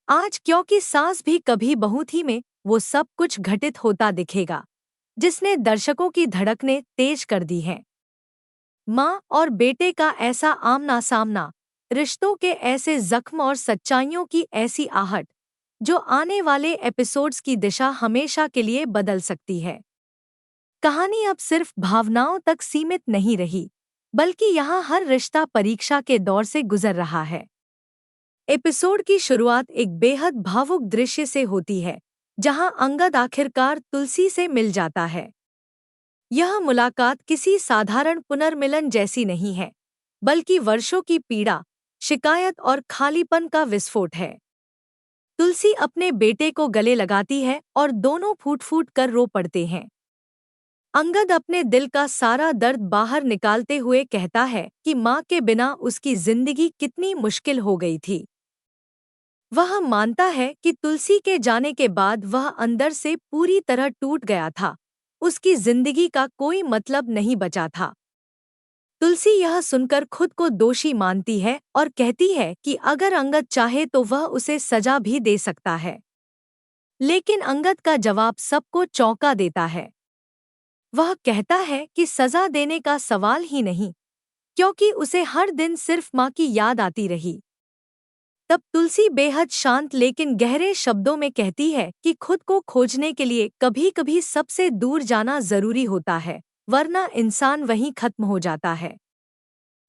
आज क्योंकि सास भी कभी बहू थी में वो सब कुछ घटित होता दिखेगा जिसने दर्शकों की धड़कनें तेज कर दी हैं। माँ और बेटे का ऐसा आमना सामना, रिश्तों के ऐसे जख्म और सच्चाइयों की ऐसी आहट जो आने वाले एपिसोड्स की दिशा हमेशा के लिए बदल सकती है। कहानी अब सिर्फ भावनाओं तक सीमित नहीं रही, बल्कि यहाँ हर रिश्ता परीक्षा के दौर से गुजर रहा है। एपिसोड की शुरुआत एक बेहद भावुक दृश्य से होती है, जहां अंगद आखिरकार तुलसी से मिल जाता है। यह मुलाकात किसी साधारण पुनर्मिलन जैसी नहीं है, बल्कि वर्षों की पीड़ा, शिकायत और खालीपन का विस्फोट है। तुलसी अपने बेटे को गले लगाती है और दोनों फूट फूट कर रो पड़ते हैं। अंगद अपने दिल का सारा दर्द बाहर निकालते हुए कहता है कि माँ के बिना उसकी जिंदगी कितनी मुश्किल हो गई थी। वह मानता है कि तुलसी के जाने के बाद वह अंदर से पूरी तरह टूट गया था, उसकी जिंदगी का कोई मतलब नहीं बचा था। तुलसी यह सुनकर खुद को दोषी मानती है और कहती है कि अगर अंगद चाहे तो वह उसे सजा भी दे सकता है। लेकिन अंगद का जवाब सबको चौंका देता है। वह कहता है कि सजा देने का सवाल ही नहीं, क्योंकि उसे हर दिन सिर्फ माँ की याद आती रही। तब तुलसी बेहद शांत लेकिन गहरे शब्दों में कहती है कि खुद को खोजने के लिए कभी-कभी सबसे दूर जाना जरूरी होता है, वरना इंसान वहीं खत्म हो जाता है।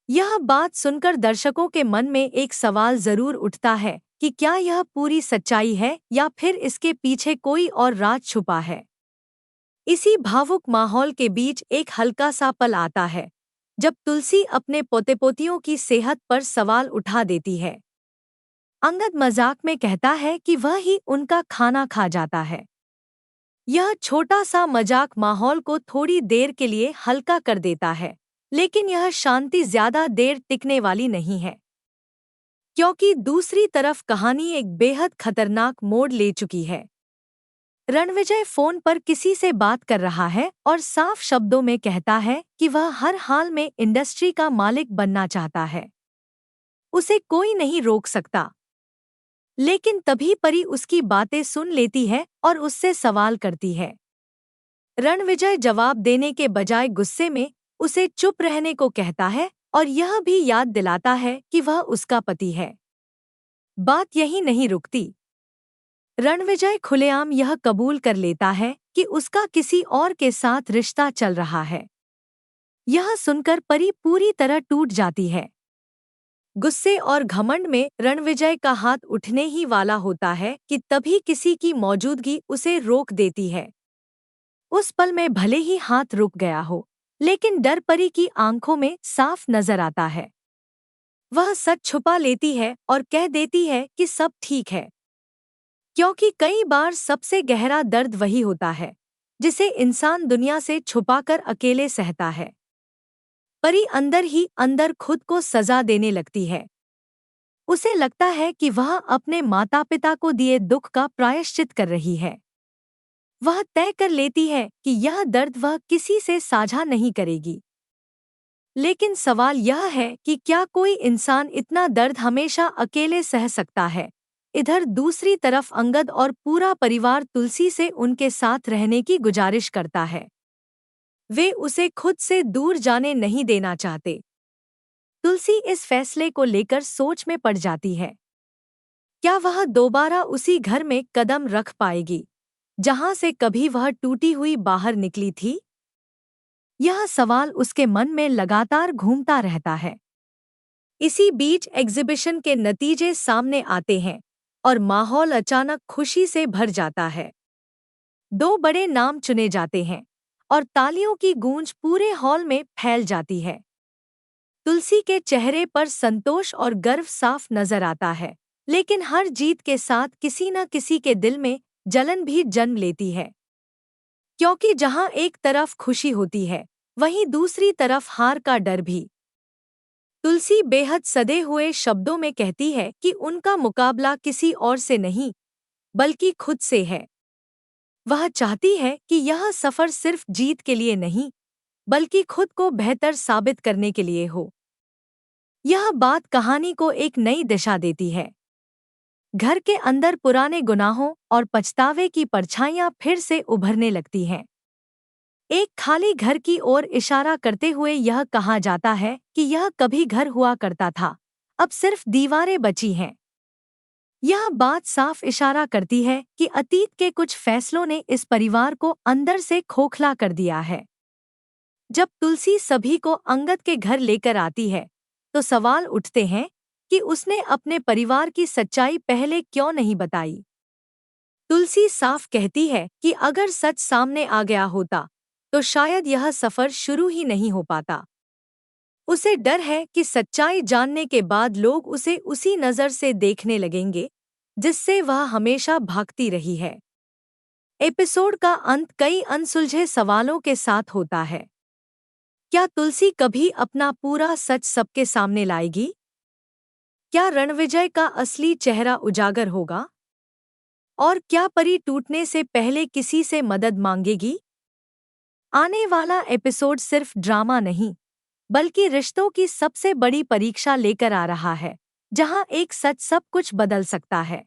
यह बात सुनकर दर्शकों के मन में एक सवाल जरूर उठता है कि क्या यह पूरी सच्चाई है या फिर इसके पीछे कोई और राज छुपा है। इसी भावुक माहौल के बीच एक हल्का सा पल आता है, जब तुलसी अपने पोते पोतियों की सेहत पर सवाल उठा देती है। अंगद मजाक में कहता है कि वह ही उनका खाना खा जाता है। यह छोटा सा मजाक माहौल को थोड़ी देर के लिए हल्का कर देता है, लेकिन यह शांति ज्यादा देर टिकने वाली नहीं है, क्योंकि दूसरी तरफ कहानी एक बेहद खतरनाक मोड़ ले चुकी है। रणविजय फोन पर किसी से बात कर रहा है और साफ शब्दों में कहता है कि वह हर हाल में इंडस्ट्री का मालिक बनना चाहता है। उसे कोई नहीं रोक सकता। लेकिन तभी परी उसकी बातें सुन लेती है और उससे सवाल करती है। रणविजय जवाब देने के बजाय गुस्से में उसे चुप रहने को कहता है और यह भी याद दिलाता है कि वह उसका पति है। बात यही नहीं रुकती। रणविजय खुलेआम यह कबूल कर लेता है कि उसका किसी और के साथ रिश्ता चल रहा है। यह सुनकर परी पूरी तरह टूट जाती है। गुस्से और घमंड में रणविजय का हाथ उठने ही वाला होता है कि तभी किसी की मौजूदगी उसे रोक देती है। उस पल में भले ही हाथ रुक गया हो, लेकिन डर परी की आंखों में साफ नजर आता है। वह सच छुपा लेती है और कह देती है कि सब ठीक है, क्योंकि कई बार सबसे गहरा दर्द वही होता है जिसे इंसान दुनिया से छुपाकर अकेले सहता है। परी अंदर ही अंदर खुद को सजा देने लगती है। उसे लगता है कि वह अपने माता पिता को दिए दुख का प्रायश्चित कर रही है। वह तय कर लेती है कि यह दर्द वह किसी से साझा नहीं करेगी। लेकिन सवाल यह है कि क्या कोई इंसान इतना दर्द हमेशा अकेले सह सकता है। इधर दूसरी तरफ अंगद और पूरा परिवार तुलसी से उनके साथ रहने की गुजारिश करता है। वे उसे खुद से दूर जाने नहीं देना चाहते। तुलसी इस फैसले को लेकर सोच में पड़ जाती है। क्या वह दोबारा उसी घर में कदम रख पाएगी जहां से कभी वह टूटी हुई बाहर निकली थी? यह सवाल उसके मन में लगातार घूमता रहता है। इसी बीच एग्जीबिशन के नतीजे सामने आते हैं और माहौल अचानक खुशी से भर जाता है। दो बड़े नाम चुने जाते हैं और तालियों की गूंज पूरे हॉल में फैल जाती है। तुलसी के चेहरे पर संतोष और गर्व साफ नजर आता है, लेकिन हर जीत के साथ किसी न किसी के दिल में जलन भी जन्म लेती है, क्योंकि जहां एक तरफ खुशी होती है, वहीं दूसरी तरफ हार का डर भी। तुलसी बेहद सधे हुए शब्दों में कहती है कि उनका मुकाबला किसी और से नहीं, बल्कि खुद से है। वह चाहती है कि यह सफर सिर्फ जीत के लिए नहीं, बल्कि खुद को बेहतर साबित करने के लिए हो। यह बात कहानी को एक नई दिशा देती है। घर के अंदर पुराने गुनाहों और पछतावे की परछाइयां फिर से उभरने लगती हैं। एक खाली घर की ओर इशारा करते हुए यह कहा जाता है कि यह कभी घर हुआ करता था, अब सिर्फ दीवारें बची हैं। यह बात साफ इशारा करती है कि अतीत के कुछ फैसलों ने इस परिवार को अंदर से खोखला कर दिया है। जब तुलसी सभी को अंगद के घर लेकर आती है, तो सवाल उठते हैं कि उसने अपने परिवार की सच्चाई पहले क्यों नहीं बताई। तुलसी साफ कहती है कि अगर सच सामने आ गया होता, तो शायद यह सफर शुरू ही नहीं हो पाता। उसे डर है कि सच्चाई जानने के बाद लोग उसे उसी नज़र से देखने लगेंगे, जिससे वह हमेशा भागती रही है। एपिसोड का अंत कई अनसुलझे सवालों के साथ होता है। क्या तुलसी कभी अपना पूरा सच सबके सामने लाएगी? क्या रणविजय का असली चेहरा उजागर होगा? और क्या परी टूटने से पहले किसी से मदद मांगेगी? आने वाला एपिसोड सिर्फ ड्रामा नहीं, बल्कि रिश्तों की सबसे बड़ी परीक्षा लेकर आ रहा है, जहां एक सच सब कुछ बदल सकता है।